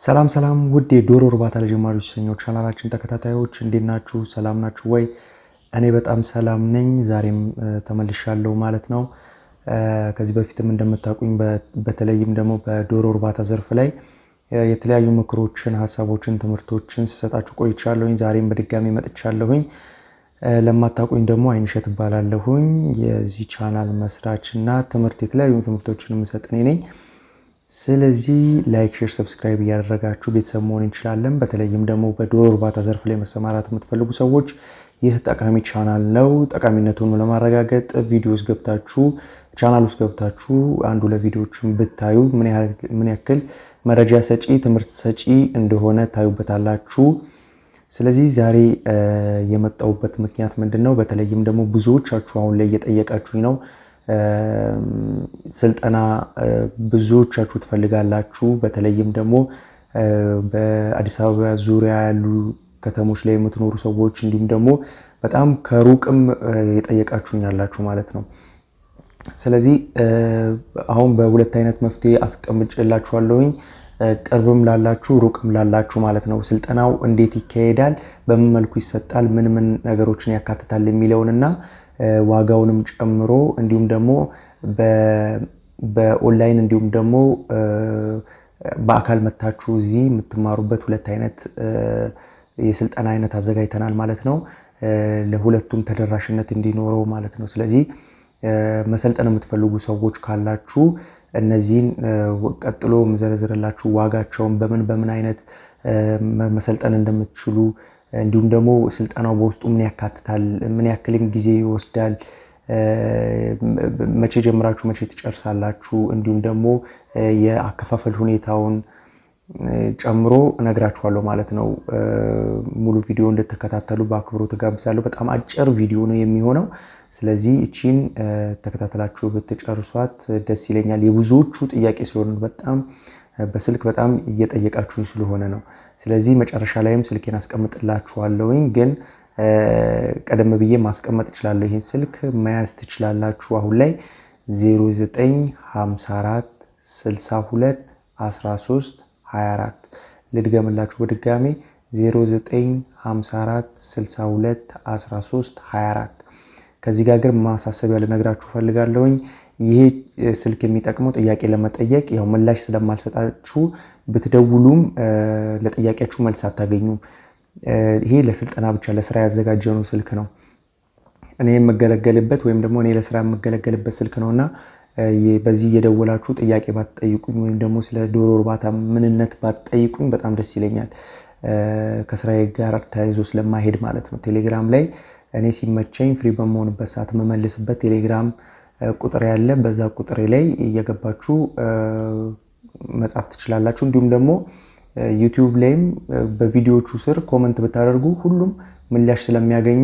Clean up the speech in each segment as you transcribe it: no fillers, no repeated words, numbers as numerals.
ሰላም ሰላም ውድ የዶሮ እርባታ ለጀማሪዎች ሰኞ ቻናላችን ተከታታዮች እንዴት ናችሁ? ሰላም ናችሁ ወይ? እኔ በጣም ሰላም ነኝ። ዛሬም ተመልሻለሁ ማለት ነው። ከዚህ በፊትም እንደምታውቁኝ በተለይም ደግሞ በዶሮ እርባታ ዘርፍ ላይ የተለያዩ ምክሮችን፣ ሀሳቦችን፣ ትምህርቶችን ስሰጣችሁ ቆይቻለሁኝ። ዛሬም በድጋሚ መጥቻለሁኝ። ለማታውቁኝ ደግሞ አይንሸት እባላለሁኝ። የዚህ ቻናል መስራችና የተለያዩ ትምህርቶችን የምሰጥ እኔ ነኝ። ስለዚህ ላይክ፣ ሼር፣ ሰብስክራይብ እያደረጋችሁ ቤተሰብ መሆን እንችላለን። በተለይም ደግሞ በዶሮ እርባታ ዘርፍ ላይ መሰማራት የምትፈልጉ ሰዎች ይህ ጠቃሚ ቻናል ነው። ጠቃሚነቱን ለማረጋገጥ ቪዲዮ ውስጥ ገብታችሁ ቻናል ውስጥ ገብታችሁ አንዱ ለቪዲዮዎችን ብታዩ ምን ያክል መረጃ ሰጪ ትምህርት ሰጪ እንደሆነ ታዩበታላችሁ። ስለዚህ ዛሬ የመጣሁበት ምክንያት ምንድነው? በተለይም ደግሞ ብዙዎቻችሁ አሁን ላይ እየጠየቃችሁኝ ነው። ስልጠና ብዙዎቻችሁ ትፈልጋላችሁ። በተለይም ደግሞ በአዲስ አበባ ዙሪያ ያሉ ከተሞች ላይ የምትኖሩ ሰዎች እንዲሁም ደግሞ በጣም ከሩቅም የጠየቃችሁኝ ያላችሁ ማለት ነው። ስለዚህ አሁን በሁለት አይነት መፍትሄ አስቀምጬላችኋለሁኝ። ቅርብም ላላችሁ ሩቅም ላላችሁ ማለት ነው። ስልጠናው እንዴት ይካሄዳል፣ በምን መልኩ ይሰጣል፣ ምን ነገሮችን ያካትታል የሚለውንና ዋጋውንም ጨምሮ እንዲሁም ደግሞ በኦንላይን እንዲሁም ደግሞ በአካል መታችሁ እዚህ የምትማሩበት ሁለት አይነት የስልጠና አይነት አዘጋጅተናል ማለት ነው። ለሁለቱም ተደራሽነት እንዲኖረው ማለት ነው። ስለዚህ መሰልጠን የምትፈልጉ ሰዎች ካላችሁ እነዚህን ቀጥሎ የምዘረዝርላችሁ ዋጋቸውን በምን አይነት መሰልጠን እንደምትችሉ እንዲሁም ደግሞ ስልጠናው በውስጡ ምን ያካትታል፣ ምን ያክልን ጊዜ ይወስዳል፣ መቼ ጀምራችሁ መቼ ትጨርሳላችሁ፣ እንዲሁም ደግሞ የአከፋፈል ሁኔታውን ጨምሮ እነግራችኋለሁ ማለት ነው። ሙሉ ቪዲዮ እንድትከታተሉ በአክብሮት ጋብዛለሁ። በጣም አጭር ቪዲዮ ነው የሚሆነው። ስለዚህ እቺን ተከታተላችሁ ብትጨርሷት ደስ ይለኛል። የብዙዎቹ ጥያቄ ስለሆነ በጣም በስልክ በጣም እየጠየቃችሁኝ ስለሆነ ነው። ስለዚህ መጨረሻ ላይም ስልኬን አስቀምጥላችኋለሁኝ። ግን ቀደም ብዬ ማስቀመጥ እችላለሁ። ይሄን ስልክ መያዝ ትችላላችሁ። አሁን ላይ 0954 62 13 24 ልድገምላችሁ በድጋሚ 0954 62 13 24። ከዚህ ጋር ግን ማሳሰቢያ ልነግራችሁ ፈልጋለሁኝ። ይሄ ስልክ የሚጠቅመው ጥያቄ ለመጠየቅ ያው ምላሽ ስለማልሰጣችሁ ብትደውሉም ለጥያቄያችሁ መልስ አታገኙም። ይሄ ለስልጠና ብቻ ለስራ ያዘጋጀነው ስልክ ነው። እኔ የምገለገልበት ወይም ደግሞ እኔ ለስራ የምገለገልበት ስልክ ነውና በዚህ እየደወላችሁ ጥያቄ ባትጠይቁኝ ወይም ደግሞ ስለ ዶሮ እርባታ ምንነት ባትጠይቁኝ በጣም ደስ ይለኛል። ከስራዬ ጋር ተያይዞ ስለማይሄድ ማለት ነው። ቴሌግራም ላይ እኔ ሲመቸኝ ፍሪ በመሆንበት ሰዓት የምመልስበት ቴሌግራም ቁጥር ያለ፣ በዛ ቁጥሬ ላይ እየገባችሁ መጻፍ ትችላላችሁ። እንዲሁም ደግሞ ዩቲዩብ ላይም በቪዲዮዎቹ ስር ኮመንት ብታደርጉ ሁሉም ምላሽ ስለሚያገኙ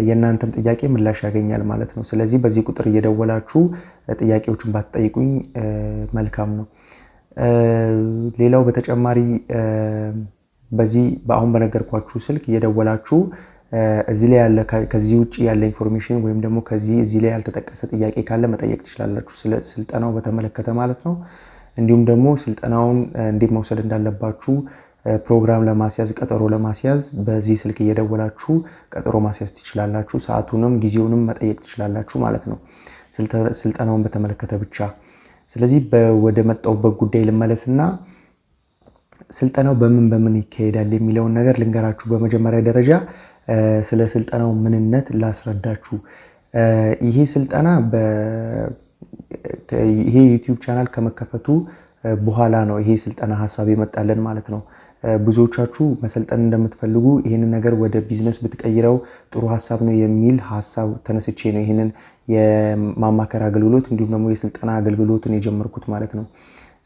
የእናንተም ጥያቄ ምላሽ ያገኛል ማለት ነው። ስለዚህ በዚህ ቁጥር እየደወላችሁ ጥያቄዎችን ባትጠይቁኝ መልካም ነው። ሌላው በተጨማሪ በዚህ በአሁን በነገርኳችሁ ስልክ እየደወላችሁ እዚህ ላይ ያለ ከዚህ ውጪ ያለ ኢንፎርሜሽን ወይም ደግሞ እዚህ ላይ ያልተጠቀሰ ጥያቄ ካለ መጠየቅ ትችላላችሁ፣ ስለ ስልጠናው በተመለከተ ማለት ነው። እንዲሁም ደግሞ ስልጠናውን እንዴት መውሰድ እንዳለባችሁ ፕሮግራም ለማስያዝ ቀጠሮ ለማስያዝ በዚህ ስልክ እየደወላችሁ ቀጠሮ ማስያዝ ትችላላችሁ። ሰዓቱንም ጊዜውንም መጠየቅ ትችላላችሁ ማለት ነው፣ ስልጠናውን በተመለከተ ብቻ። ስለዚህ ወደ መጣሁበት ጉዳይ ልመለስና ስልጠናው በምን ይካሄዳል የሚለውን ነገር ልንገራችሁ። በመጀመሪያ ደረጃ ስለ ስልጠናው ምንነት ላስረዳችሁ። ይሄ ስልጠና ይሄ ዩቲዩብ ቻናል ከመከፈቱ በኋላ ነው ይሄ ስልጠና ሀሳብ የመጣለን ማለት ነው። ብዙዎቻችሁ መሰልጠን እንደምትፈልጉ ይህንን ነገር ወደ ቢዝነስ ብትቀይረው ጥሩ ሀሳብ ነው የሚል ሀሳብ ተነስቼ ነው ይህንን የማማከር አገልግሎት እንዲሁም ደግሞ የስልጠና አገልግሎትን የጀመርኩት ማለት ነው።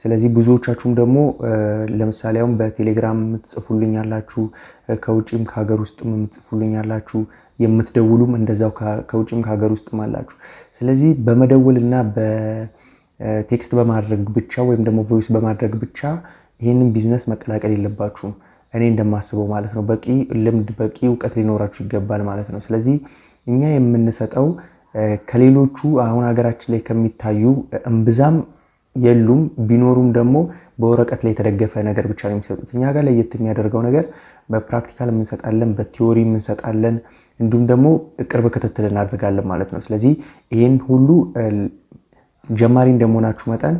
ስለዚህ ብዙዎቻችሁም ደግሞ ለምሳሌ አሁን በቴሌግራም የምትጽፉልኝ ያላችሁ፣ ከውጭም ከሀገር ውስጥም የምትጽፉልኝ ያላችሁ፣ የምትደውሉም እንደዛው ከውጭም ከሀገር ውስጥም አላችሁ። ስለዚህ በመደወልና በቴክስት በማድረግ ብቻ ወይም ደግሞ ቮይስ በማድረግ ብቻ ይህንን ቢዝነስ መቀላቀል የለባችሁም። እኔ እንደማስበው ማለት ነው። በቂ ልምድ በቂ እውቀት ሊኖራችሁ ይገባል ማለት ነው። ስለዚህ እኛ የምንሰጠው ከሌሎቹ አሁን ሀገራችን ላይ ከሚታዩ እምብዛም የሉም ቢኖሩም ደግሞ በወረቀት ላይ የተደገፈ ነገር ብቻ ነው የሚሰጡት። እኛ ጋር ለየት የሚያደርገው ነገር በፕራክቲካል እንሰጣለን፣ በቲዮሪ እንሰጣለን፣ እንዲሁም ደግሞ ቅርብ ክትትል እናደርጋለን ማለት ነው። ስለዚህ ይህን ሁሉ ጀማሪ እንደመሆናችሁ መጠን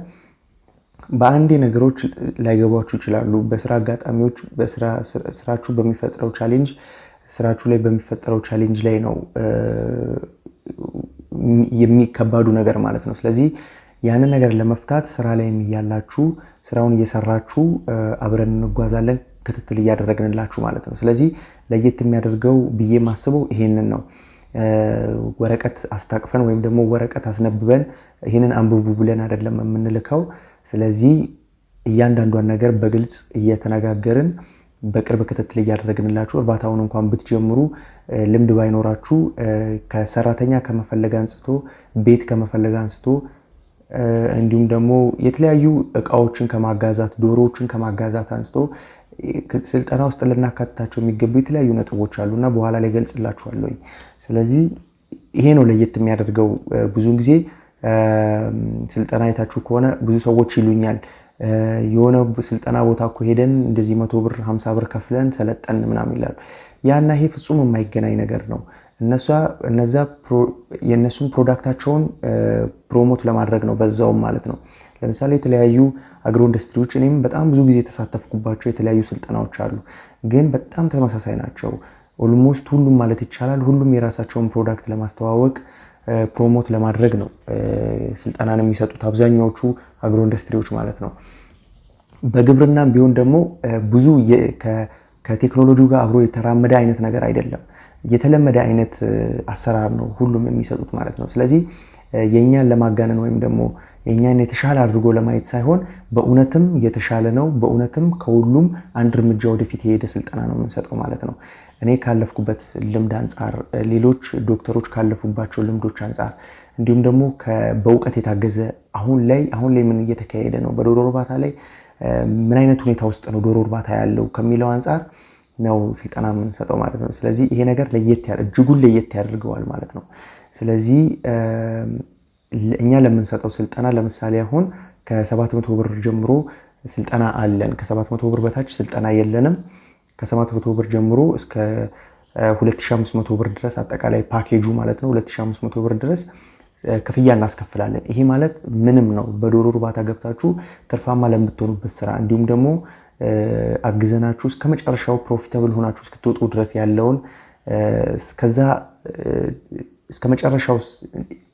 በአንዴ ነገሮች ላይገባችሁ ይችላሉ። በስራ አጋጣሚዎች ስራችሁ በሚፈጥረው ቻሌንጅ ስራችሁ ላይ በሚፈጠረው ቻሌንጅ ላይ ነው የሚከባዱ ነገር ማለት ነው። ስለዚህ ያንን ነገር ለመፍታት ስራ ላይ ያላችሁ ስራውን እየሰራችሁ አብረን እንጓዛለን፣ ክትትል እያደረግንላችሁ ማለት ነው። ስለዚህ ለየት የሚያደርገው ብዬ ማስበው ይሄንን ነው። ወረቀት አስታቅፈን ወይም ደግሞ ወረቀት አስነብበን ይሄንን አንብቡ ብለን አይደለም የምንልከው። ስለዚህ እያንዳንዷን ነገር በግልጽ እየተነጋገርን በቅርብ ክትትል እያደረግንላችሁ እርባታውን እንኳን ብትጀምሩ ልምድ ባይኖራችሁ ከሰራተኛ ከመፈለግ አንስቶ ቤት ከመፈለግ አንስቶ እንዲሁም ደግሞ የተለያዩ እቃዎችን ከማጋዛት ዶሮዎችን ከማጋዛት አንስቶ ስልጠና ውስጥ ልናካትታቸው የሚገቡ የተለያዩ ነጥቦች አሉና በኋላ ላይ ገልጽላችኋለሁ። ስለዚህ ይሄ ነው ለየት የሚያደርገው። ብዙውን ጊዜ ስልጠና አይታችሁ ከሆነ ብዙ ሰዎች ይሉኛል የሆነ ስልጠና ቦታ እኮ ሄደን እንደዚህ 100 ብር 50 ብር ከፍለን ሰለጠን ምናምን ይላሉ። ያና ይሄ ፍጹም የማይገናኝ ነገር ነው። እነዛ የነሱን ፕሮዳክታቸውን ፕሮሞት ለማድረግ ነው በዛውም ማለት ነው። ለምሳሌ የተለያዩ አግሮ ኢንዱስትሪዎች እኔም በጣም ብዙ ጊዜ የተሳተፍኩባቸው የተለያዩ ስልጠናዎች አሉ፣ ግን በጣም ተመሳሳይ ናቸው። ኦልሞስት ሁሉም ማለት ይቻላል ሁሉም የራሳቸውን ፕሮዳክት ለማስተዋወቅ ፕሮሞት ለማድረግ ነው ስልጠናን የሚሰጡት አብዛኛዎቹ አግሮ ኢንዱስትሪዎች ማለት ነው። በግብርናም ቢሆን ደግሞ ብዙ ከቴክኖሎጂው ጋር አብሮ የተራመደ አይነት ነገር አይደለም። የተለመደ አይነት አሰራር ነው ሁሉም የሚሰጡት ማለት ነው። ስለዚህ የኛን ለማጋነን ወይም ደግሞ የኛን የተሻለ አድርጎ ለማየት ሳይሆን በእውነትም የተሻለ ነው፣ በእውነትም ከሁሉም አንድ እርምጃ ወደፊት የሄደ ስልጠና ነው የምንሰጠው ማለት ነው። እኔ ካለፍኩበት ልምድ አንጻር፣ ሌሎች ዶክተሮች ካለፉባቸው ልምዶች አንጻር እንዲሁም ደግሞ በእውቀት የታገዘ አሁን ላይ ምን እየተካሄደ ነው፣ በዶሮ እርባታ ላይ ምን አይነት ሁኔታ ውስጥ ነው ዶሮ እርባታ ያለው ከሚለው አንጻር ነው ስልጠና የምንሰጠው ማለት ነው። ስለዚህ ይሄ ነገር እጅጉን ለየት ያደርገዋል ማለት ነው። ስለዚህ እኛ ለምንሰጠው ስልጠና ለምሳሌ አሁን ከ700 ብር ጀምሮ ስልጠና አለን። ከ700 ብር በታች ስልጠና የለንም። ከ700 ብር ጀምሮ እስከ 2500 ብር ድረስ አጠቃላይ ፓኬጁ ማለት ነው 2500 ብር ድረስ ክፍያ እናስከፍላለን። ይሄ ማለት ምንም ነው። በዶሮ እርባታ ገብታችሁ ትርፋማ ለምትሆኑበት ስራ እንዲሁም ደግሞ አግዘናችሁ እስከ መጨረሻው ፕሮፊታብል ሆናችሁ እስክትወጡ ድረስ ያለውን እስከ መጨረሻው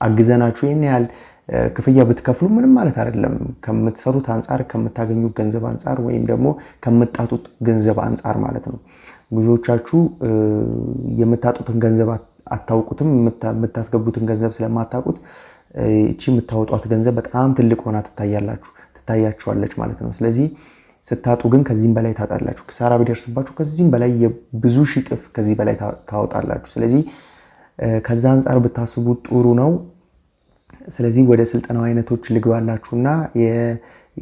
አግዘናችሁ ይሄን ያህል ክፍያ ብትከፍሉ ምንም ማለት አይደለም። ከምትሰሩት አንጻር፣ ከምታገኙት ገንዘብ አንጻር ወይም ደግሞ ከምታጡት ገንዘብ አንጻር ማለት ነው። ብዙዎቻችሁ የምታጡትን ገንዘብ አታውቁትም። የምታስገቡትን ገንዘብ ስለማታውቁት እቺ የምታወጧት ገንዘብ በጣም ትልቅ ሆና ትታያችኋለች ማለት ነው። ስለዚህ ስታጡ ግን ከዚህም በላይ ታጣላችሁ። ክሳራ ቢደርስባችሁ ከዚህም በላይ የብዙ ሺህ እጥፍ ከዚህ በላይ ታወጣላችሁ። ስለዚህ ከዛ አንጻር ብታስቡት ጥሩ ነው። ስለዚህ ወደ ስልጠናው አይነቶች ልግባላችሁና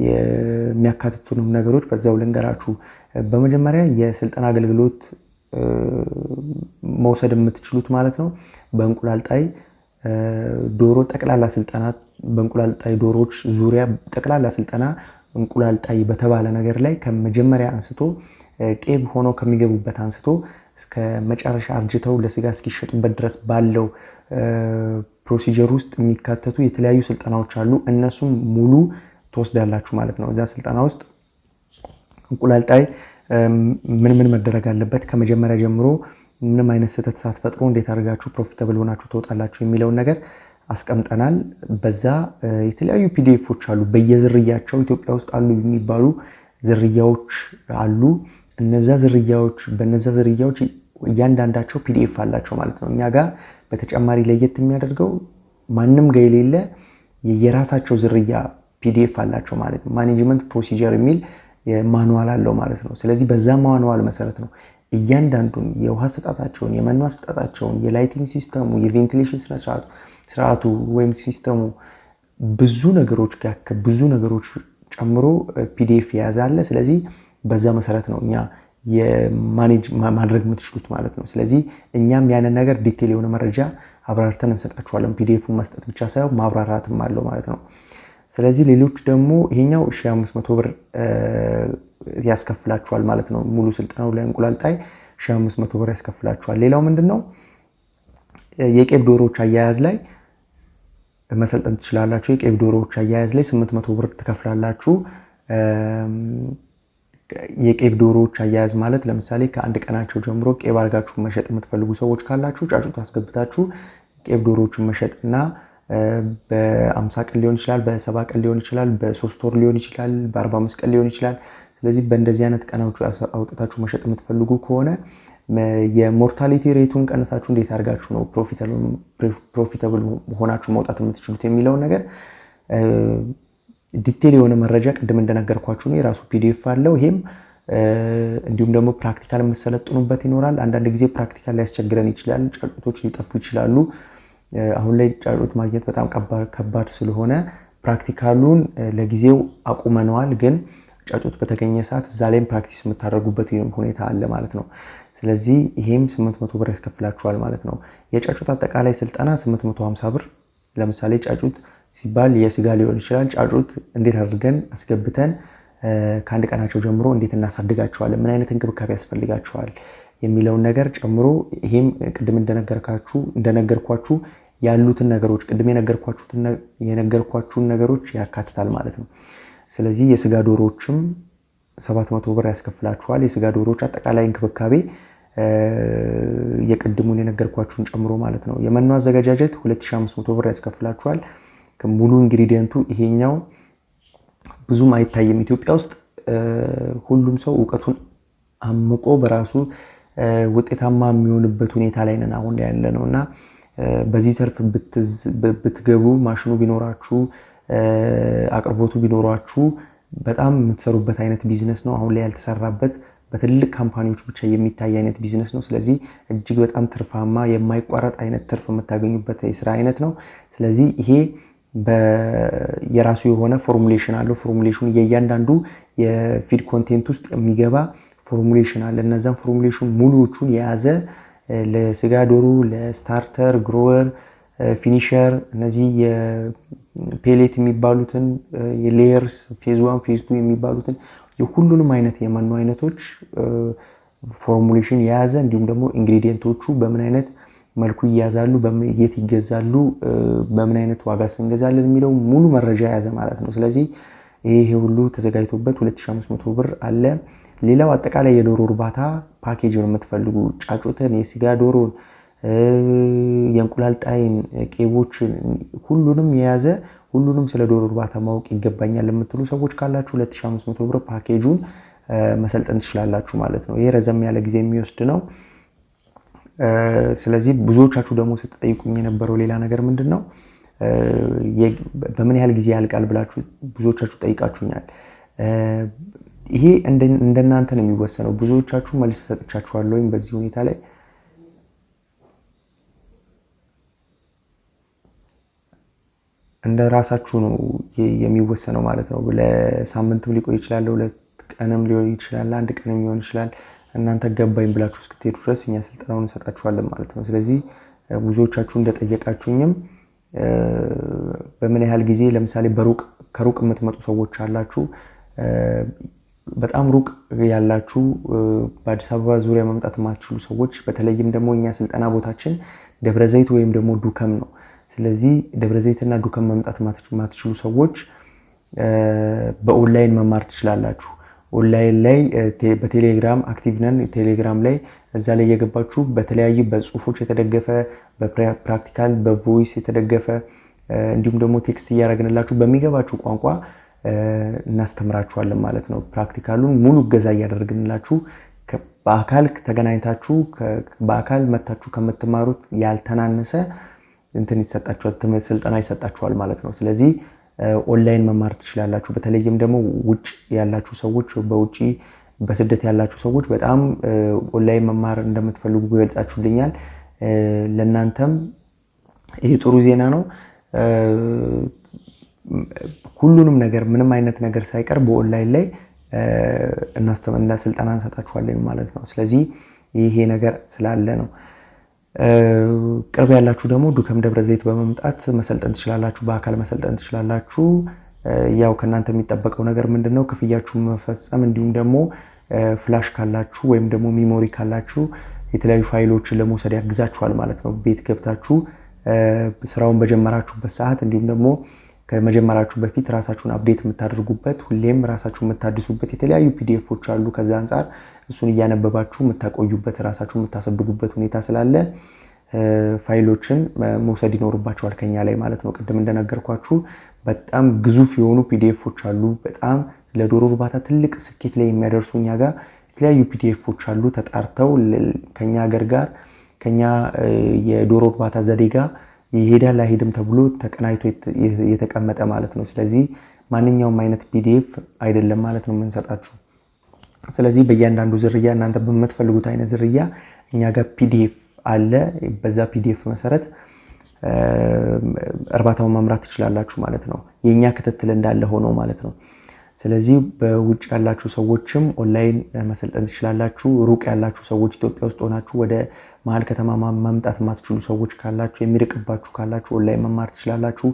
የሚያካትቱንም ነገሮች በዛው ልንገራችሁ። በመጀመሪያ የስልጠና አገልግሎት መውሰድ የምትችሉት ማለት ነው በእንቁላል ጣይ ዶሮ ጠቅላላ ስልጠና፣ በእንቁላል ጣይ ዶሮዎች ዙሪያ ጠቅላላ ስልጠና እንቁላል ጣይ በተባለ ነገር ላይ ከመጀመሪያ አንስቶ ቄብ ሆኖ ከሚገቡበት አንስቶ እስከ መጨረሻ አርጅተው ለስጋ እስኪሸጡበት ድረስ ባለው ፕሮሲጀር ውስጥ የሚካተቱ የተለያዩ ስልጠናዎች አሉ። እነሱም ሙሉ ትወስዳላችሁ ማለት ነው። እዛ ስልጠና ውስጥ እንቁላል ጣይ ምን መደረግ አለበት፣ ከመጀመሪያ ጀምሮ ምንም አይነት ስህተት ሳትፈጥሩ እንዴት አድርጋችሁ ፕሮፊታብል ሆናችሁ ትወጣላችሁ የሚለውን ነገር አስቀምጠናል። በዛ የተለያዩ ፒዲኤፎች አሉ። በየዝርያቸው ኢትዮጵያ ውስጥ አሉ የሚባሉ ዝርያዎች አሉ። በነዛ ዝርያዎች እያንዳንዳቸው ፒዲኤፍ አላቸው ማለት ነው። እኛ ጋር በተጨማሪ ለየት የሚያደርገው ማንም ጋር የሌለ የራሳቸው ዝርያ ፒዲኤፍ አላቸው ማለት ነው። ማኔጅመንት ፕሮሲጀር የሚል ማኑዋል አለው ማለት ነው። ስለዚህ በዛ ማኑዋል መሰረት ነው እያንዳንዱን የውሃ አሰጣጣቸውን፣ የመኖ አሰጣጣቸውን፣ የላይቲንግ ሲስተሙ፣ የቬንቲሌሽን ስርዓቱ ወይም ሲስተሙ ብዙ ነገሮች ጨምሮ ፒዲኤፍ የያዛለ። ስለዚህ በዛ መሰረት ነው እኛ የማኔጅ ማድረግ የምትችሉት ማለት ነው። ስለዚህ እኛም ያንን ነገር ዲቴል የሆነ መረጃ አብራርተን እንሰጣችኋለን። ፒዲኤፉን መስጠት ብቻ ሳይሆን ማብራራትም አለው ማለት ነው። ስለዚህ ሌሎች ደግሞ ይሄኛው 1500 ብር ያስከፍላችኋል ማለት ነው። ሙሉ ስልጠናው ለእንቁላል ጣይ 1500 ብር ያስከፍላችኋል። ሌላው ምንድነው የቄብ ዶሮዎች አያያዝ ላይ መሰልጠን ትችላላችሁ። የቄብ ዶሮዎች አያያዝ ላይ 800 ብር ትከፍላላችሁ። የቄብ ዶሮዎች አያያዝ ማለት ለምሳሌ ከአንድ ቀናቸው ጀምሮ ቄብ አድርጋችሁ መሸጥ የምትፈልጉ ሰዎች ካላችሁ ጫጩት አስገብታችሁ ቄብ ዶሮዎችን መሸጥና በ50 ቀን ሊሆን ይችላል፣ በ70 ቀን ሊሆን ይችላል፣ በ3 ወር ሊሆን ይችላል፣ በ45 ቀን ሊሆን ይችላል። ስለዚህ በእንደዚህ አይነት ቀናዎች አውጥታችሁ መሸጥ የምትፈልጉ ከሆነ የሞርታሊቲ ሬቱን ቀንሳችሁ እንዴት አድርጋችሁ ነው ፕሮፊታብል ሆናችሁ መውጣት የምትችሉት የሚለውን ነገር ዲቴል የሆነ መረጃ ቅድም እንደነገርኳችሁ ነው። የራሱ ፒዲኤፍ አለው። ይሄም እንዲሁም ደግሞ ፕራክቲካል የምትሰለጥኑበት ይኖራል። አንዳንድ ጊዜ ፕራክቲካል ሊያስቸግረን ይችላል፣ ጫጩቶች ሊጠፉ ይችላሉ። አሁን ላይ ጫጩት ማግኘት በጣም ከባድ ስለሆነ ፕራክቲካሉን ለጊዜው አቁመነዋል። ግን ጫጩት በተገኘ ሰዓት እዛ ላይም ፕራክቲስ የምታደርጉበት ሁኔታ አለ ማለት ነው። ስለዚህ ይሄም 800 ብር ያስከፍላችኋል ማለት ነው። የጫጩት አጠቃላይ ስልጠና 850 ብር። ለምሳሌ ጫጩት ሲባል የስጋ ሊሆን ይችላል። ጫጩት እንዴት አድርገን አስገብተን ከአንድ ቀናቸው ጀምሮ እንዴት እናሳድጋቸዋለን፣ ምን አይነት እንክብካቤ ያስፈልጋቸዋል የሚለውን ነገር ጨምሮ ይሄም ቅድም እንደነገርኳችሁ ያሉትን ነገሮች ቅድም የነገርኳችሁን ነገሮች ያካትታል ማለት ነው። ስለዚህ የስጋ ዶሮዎችም 700 ብር ያስከፍላችኋል። የስጋ ዶሮዎች አጠቃላይ እንክብካቤ የቅድሙን የነገርኳችሁን ጨምሮ ማለት ነው። የመኖ አዘገጃጀት 2500 ብር ያስከፍላችኋል። ሙሉ ኢንግሪዲየንቱ ይሄኛው ብዙም አይታይም ኢትዮጵያ ውስጥ። ሁሉም ሰው እውቀቱን አምቆ በራሱ ውጤታማ የሚሆንበት ሁኔታ ላይ ነን አሁን ላይ ያለ ነውና በዚህ ዘርፍ ብትገቡ ማሽኑ ቢኖራችሁ አቅርቦቱ ቢኖራችሁ በጣም የምትሰሩበት አይነት ቢዝነስ ነው። አሁን ላይ ያልተሰራበት በትልቅ ካምፓኒዎች ብቻ የሚታይ አይነት ቢዝነስ ነው። ስለዚህ እጅግ በጣም ትርፋማ የማይቋረጥ አይነት ትርፍ የምታገኙበት የስራ አይነት ነው። ስለዚህ ይሄ የራሱ የሆነ ፎርሙሌሽን አለው። ፎርሙሌሽኑ የእያንዳንዱ የፊድ ኮንቴንት ውስጥ የሚገባ ፎርሙሌሽን አለ። እነዛን ፎርሙሌሽን ሙሉዎቹን የያዘ ለስጋ ዶሮ፣ ለስታርተር፣ ግሮወር፣ ፊኒሸር እነዚህ የፔሌት የሚባሉትን የሌየርስ ፌዝ 1 ፌዝ 2 የሚባሉትን የሁሉንም አይነት የመኖ አይነቶች ፎርሙሌሽን የያዘ እንዲሁም ደግሞ ኢንግሪዲየንቶቹ በምን አይነት መልኩ ይያዛሉ፣ የት ይገዛሉ፣ በምን አይነት ዋጋ እንገዛለን የሚለው ሙሉ መረጃ የያዘ ማለት ነው። ስለዚህ ይሄ ሁሉ ተዘጋጅቶበት 2500 ብር አለ። ሌላው አጠቃላይ የዶሮ እርባታ ፓኬጅ ነው የምትፈልጉ ጫጩትን፣ የስጋ ዶሮን፣ የእንቁላል ጣይን፣ ቄቦችን ሁሉንም የያዘ ሁሉንም ስለ ዶሮ እርባታ ማወቅ ይገባኛል የምትሉ ሰዎች ካላችሁ 2500 ብር ፓኬጁን መሰልጠን ትችላላችሁ ማለት ነው። ይሄ ረዘም ያለ ጊዜ የሚወስድ ነው። ስለዚህ ብዙዎቻችሁ ደግሞ ስትጠይቁኝ የነበረው ሌላ ነገር ምንድነው በምን ያህል ጊዜ ያልቃል ብላችሁ ብዙዎቻችሁ ጠይቃችሁኛል። ይሄ እንደናንተ ነው የሚወሰነው። ብዙዎቻችሁ መልስ ሰጥቻችኋለሁ በዚህ ሁኔታ ላይ እንደ ራሳችሁ ነው የሚወሰነው ማለት ነው። ለሳምንትም ሊቆይ ይችላል፣ 2 ቀንም ሊሆን ይችላል፣ 1 ቀንም ሊሆን ይችላል። እናንተ ገባኝ ብላችሁ እስክትሄዱ ድረስ እኛ ስልጠናውን እንሰጣችኋለን ማለት ነው። ስለዚህ ብዙዎቻችሁ እንደጠየቃችሁኝም በምን ያህል ጊዜ ለምሳሌ ከሩቅ የምትመጡ ሰዎች አላችሁ። በጣም ሩቅ ያላችሁ በአዲስ አበባ ዙሪያ መምጣት የማትችሉ ሰዎች በተለይም ደግሞ እኛ ስልጠና ቦታችን ደብረዘይት ወይም ደግሞ ዱከም ነው። ስለዚህ ደብረዘይትና ዱከም መምጣት የማትችሉ ሰዎች በኦንላይን መማር ትችላላችሁ። ኦንላይን ላይ በቴሌግራም አክቲቭ ነን። ቴሌግራም ላይ እዛ ላይ የገባችሁ በተለያዩ በጽሁፎች የተደገፈ በፕራክቲካል በቮይስ የተደገፈ እንዲሁም ደግሞ ቴክስት እያደረግንላችሁ በሚገባችሁ ቋንቋ እናስተምራችኋለን ማለት ነው። ፕራክቲካሉን ሙሉ እገዛ እያደረግንላችሁ በአካል ተገናኝታችሁ በአካል መታችሁ ከምትማሩት ያልተናነሰ ስልጠና ይሰጣችኋል ማለት ነው። ስለዚህ ኦንላይን መማር ትችላላችሁ። በተለይም ደግሞ ውጭ ያላችሁ ሰዎች በውጪ በስደት ያላችሁ ሰዎች በጣም ኦንላይን መማር እንደምትፈልጉ ገልጻችሁልኛል። ለእናንተም ይሄ ጥሩ ዜና ነው። ሁሉንም ነገር ምንም አይነት ነገር ሳይቀር በኦንላይን ላይ ስልጠና እንሰጣችኋለን ማለት ነው። ስለዚህ ይሄ ነገር ስላለ ነው። ቅርብ ያላችሁ ደግሞ ዱከም ደብረ ዘይት በመምጣት መሰልጠን ትችላላችሁ፣ በአካል መሰልጠን ትችላላችሁ። ያው ከናንተ የሚጠበቀው ነገር ምንድነው ክፍያችሁን መፈጸም እንዲሁም ደግሞ ፍላሽ ካላችሁ ወይም ደግሞ ሜሞሪ ካላችሁ የተለያዩ ፋይሎችን ለመውሰድ ያግዛችኋል ማለት ነው። ቤት ገብታችሁ ስራውን በጀመራችሁበት ሰዓት እንዲሁም ደግሞ ከመጀመራችሁ በፊት ራሳችሁን አፕዴት የምታደርጉበት ሁሌም ራሳችሁን የምታድሱበት የተለያዩ ፒዲኤፎች አሉ። ከዛ አንፃር እሱን እያነበባችሁ የምታቆዩበት ራሳችሁን የምታሰድጉበት ሁኔታ ስላለ ፋይሎችን መውሰድ ይኖርባችኋል ከኛ ላይ ማለት ነው። ቅድም እንደነገርኳችሁ በጣም ግዙፍ የሆኑ ፒዲኤፎች አሉ። በጣም ለዶሮ እርባታ ትልቅ ስኬት ላይ የሚያደርሱ እኛ ጋር የተለያዩ ፒዲኤፎች አሉ ተጣርተው ከኛ ሀገር ጋር ከኛ የዶሮ እርባታ ዘዴ ጋር ይሄዳል አይሄድም ተብሎ ተቀናይቶ የተቀመጠ ማለት ነው። ስለዚህ ማንኛውም አይነት ፒዲኤፍ አይደለም ማለት ነው የምንሰጣችሁ። ስለዚህ በእያንዳንዱ ዝርያ እናንተ በምትፈልጉት አይነት ዝርያ እኛ ጋር ፒዲኤፍ አለ። በዛ ፒዲኤፍ መሰረት እርባታውን መምራት ትችላላችሁ ማለት ነው። የኛ ክትትል እንዳለ ሆኖ ማለት ነው። ስለዚህ በውጭ ያላችሁ ሰዎችም ኦንላይን መሰልጠን ትችላላችሁ። ሩቅ ያላችሁ ሰዎች ኢትዮጵያ ውስጥ ሆናችሁ ወደ መሀል ከተማ መምጣት የማትችሉ ሰዎች ካላችሁ የሚርቅባችሁ ካላችሁ ኦንላይን መማር ትችላላችሁ።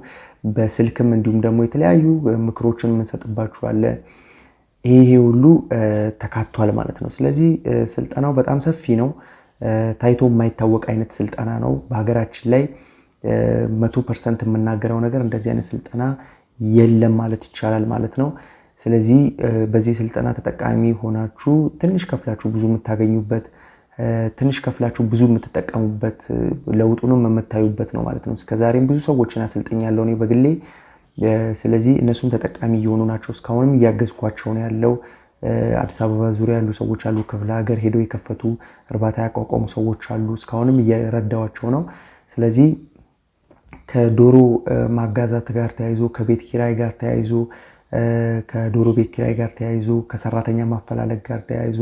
በስልክም እንዲሁም ደግሞ የተለያዩ ምክሮችን የምንሰጥባችሁ አለ። ይሄ ሁሉ ተካቷል ማለት ነው። ስለዚህ ስልጠናው በጣም ሰፊ ነው። ታይቶ የማይታወቅ አይነት ስልጠና ነው። በሀገራችን ላይ 100% የምናገረው ነገር እንደዚህ አይነት ስልጠና የለም ማለት ይቻላል ማለት ነው። ስለዚህ በዚህ ስልጠና ተጠቃሚ ሆናችሁ ትንሽ ከፍላችሁ ብዙ የምታገኙበት ትንሽ ከፍላችሁ ብዙ የምትጠቀሙበት ለውጡንም የምታዩበት ነው ማለት ነው። እስከዛሬም ብዙ ሰዎችን አሰልጥኛለሁ እኔ በግሌ። ስለዚህ እነሱም ተጠቃሚ እየሆኑ ናቸው። እስካሁንም እያገዝኳቸው ነው ያለው። አዲስ አበባ ዙሪያ ያሉ ሰዎች አሉ፣ ክፍለ ሀገር ሄደው የከፈቱ እርባታ ያቋቋሙ ሰዎች አሉ። እስካሁንም እየረዳዋቸው ነው። ስለዚህ ከዶሮ ማጋዛት ጋር ተያይዞ ከቤት ኪራይ ጋር ተያይዞ ከዶሮ ቤት ኪራይ ጋር ተያይዞ ከሰራተኛ ማፈላለግ ጋር ተያይዞ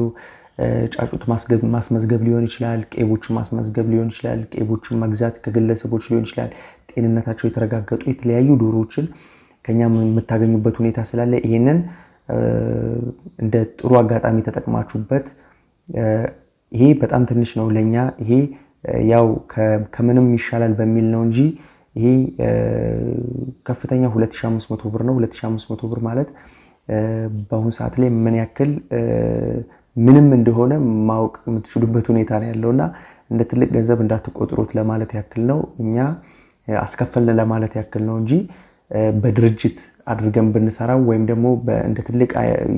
ጫጩት ማስመዝገብ ሊሆን ይችላል፣ ቄቦችን ማስመዝገብ ሊሆን ይችላል፣ ቄቦችን መግዛት ከግለሰቦች ሊሆን ይችላል። ጤንነታቸው የተረጋገጡ የተለያዩ ዶሮዎችን ከኛ የምታገኙበት ሁኔታ ስላለ ይሄንን እንደ ጥሩ አጋጣሚ ተጠቅማችሁበት። ይሄ በጣም ትንሽ ነው ለኛ። ይሄ ያው ከምንም ይሻላል በሚል ነው እንጂ ይሄ ከፍተኛ 2500 ብር ነው። 2500 ብር ማለት በአሁኑ ሰዓት ላይ ምን ያክል ምንም እንደሆነ ማወቅ የምትችሉበት ሁኔታ ነው ያለውና እንደ ትልቅ ገንዘብ እንዳትቆጥሩት ለማለት ያክል ነው። እኛ አስከፈልን ለማለት ያክል ነው እንጂ በድርጅት አድርገን ብንሰራው ወይም ደግሞ እንደ ትልቅ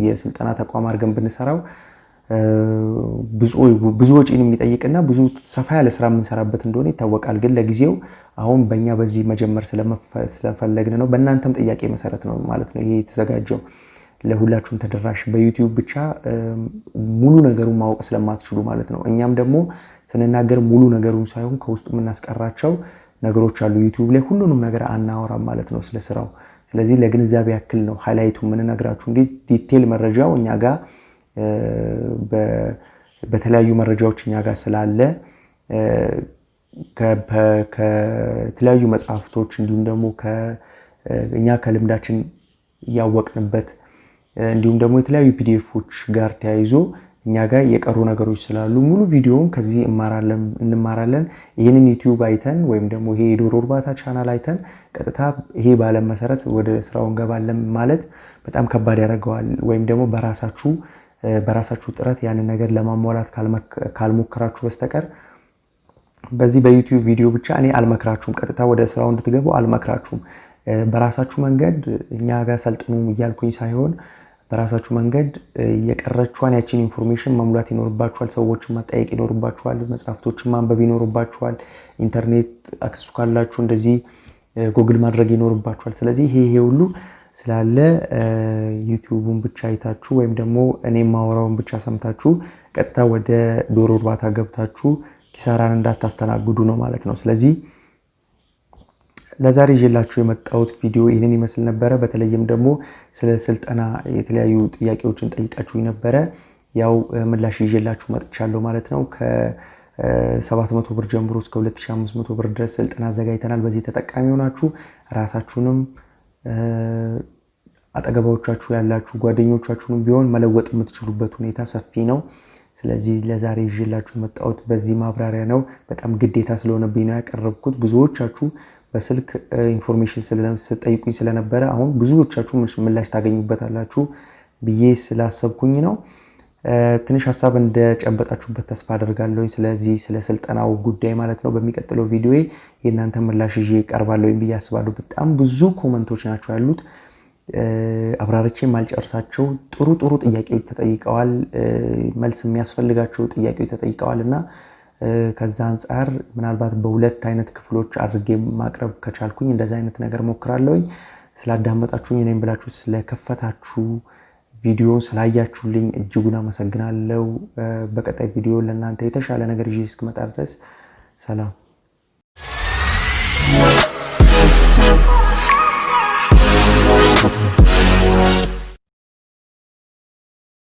የስልጠና ተቋም አድርገን ብንሰራው ብዙ ወጪን የሚጠይቅና ብዙ ሰፋ ያለ ስራ የምንሰራበት እንደሆነ ይታወቃል። ግን ለጊዜው አሁን በእኛ በዚህ መጀመር ስለፈለግን ነው። በእናንተም ጥያቄ መሰረት ነው ማለት ነው ይሄ የተዘጋጀው። ለሁላችሁም ተደራሽ በዩቲዩብ ብቻ ሙሉ ነገሩን ማወቅ ስለማትችሉ ማለት ነው። እኛም ደግሞ ስንናገር ሙሉ ነገሩን ሳይሆን ከውስጡ የምናስቀራቸው ነገሮች አሉ። ዩቲዩብ ላይ ሁሉንም ነገር አናወራም ማለት ነው ስለ ስራው። ስለዚህ ለግንዛቤ ያክል ነው ሃይላይቱ የምንነግራችሁ እንጂ ዲቴል መረጃው እኛ ጋር በተለያዩ መረጃዎች እኛ ጋር ስላለ ከተለያዩ መጽሐፍቶች እንዲሁም ደግሞ እኛ ከልምዳችን ያወቅንበት እንዲሁም ደግሞ የተለያዩ ፒዲኤፎች ጋር ተያይዞ እኛ ጋር የቀሩ ነገሮች ስላሉ ሙሉ ቪዲዮውን ከዚህ እንማራለን። ይህንን ዩቲዩብ አይተን ወይም ደግሞ ይሄ የዶሮ እርባታ ቻናል አይተን ቀጥታ ይሄ ባለም መሰረት ወደ ስራው እንገባለን ማለት በጣም ከባድ ያደርገዋል። ወይም ደግሞ በራሳችሁ ጥረት ያንን ነገር ለማሟላት ካልሞከራችሁ በስተቀር በዚህ በዩቲዩብ ቪዲዮ ብቻ እኔ አልመክራችሁም። ቀጥታ ወደ ስራው እንድትገቡ አልመክራችሁም። በራሳችሁ መንገድ እኛ ጋር ሰልጥኑ እያልኩኝ ሳይሆን በራሳችሁ መንገድ የቀረችዋን ያቺን ኢንፎርሜሽን መሙላት ይኖርባችኋል። ሰዎችን መጠየቅ ይኖርባችኋል። መጽሐፍቶችን ማንበብ ይኖርባችኋል። ኢንተርኔት አክሰሱ ካላችሁ እንደዚህ ጉግል ማድረግ ይኖርባችኋል። ስለዚህ ይሄ ሁሉ ስላለ ዩቲዩቡን ብቻ አይታችሁ ወይም ደግሞ እኔ ማወራውን ብቻ ሰምታችሁ ቀጥታ ወደ ዶሮ እርባታ ገብታችሁ ኪሳራን እንዳታስተናግዱ ነው ማለት ነው። ስለዚህ ለዛሬ ይዤላችሁ የመጣሁት ቪዲዮ ይህንን ይመስል ነበረ። በተለይም ደግሞ ስለ ስልጠና የተለያዩ ጥያቄዎችን ጠይቃችሁኝ ነበረ። ያው ምላሽ ይዤላችሁ መጥቻለሁ ማለት ነው። ከ700 ብር ጀምሮ እስከ 2500 ብር ድረስ ስልጠና አዘጋጅተናል። በዚህ ተጠቃሚ ሆናችሁ ራሳችሁንም አጠገባዎቻችሁ ያላችሁ ጓደኞቻችሁንም ቢሆን መለወጥ የምትችሉበት ሁኔታ ሰፊ ነው። ስለዚህ ለዛሬ ይዤላችሁ የመጣሁት በዚህ ማብራሪያ ነው። በጣም ግዴታ ስለሆነብኝ ነው ያቀረብኩት። ብዙዎቻችሁ በስልክ ኢንፎርሜሽን ስለጠይቁኝ ስለነበረ አሁን ብዙዎቻችሁ ምላሽ ታገኙበታላችሁ ብዬ ስላሰብኩኝ ነው። ትንሽ ሐሳብ እንደጨበጣችሁበት ተስፋ አደርጋለሁ። ስለዚህ ስለ ስልጠናው ጉዳይ ማለት ነው። በሚቀጥለው ቪዲዮ የእናንተ ምላሽ ይዤ እቀርባለሁ ብዬ አስባለሁ። በጣም ብዙ ኮመንቶች ናቸው ያሉት። አብራርቼ ማልጨርሳቸው ጥሩ ጥያቄዎች ተጠይቀዋል። መልስ የሚያስፈልጋቸው ጥያቄዎች ተጠይቀዋል እና ከዛ አንፃር ምናልባት በሁለት አይነት ክፍሎች አድርጌ ማቅረብ ከቻልኩኝ እንደዛ አይነት ነገር ሞክራለሁኝ። ስላዳመጣችሁኝ እኔም ብላችሁ ስለከፈታችሁ ቪዲዮውን ስላያችሁልኝ እጅጉን አመሰግናለሁ። በቀጣይ ቪዲዮ ለእናንተ የተሻለ ነገር ይዤ እስክመጣ ድረስ ሰላም።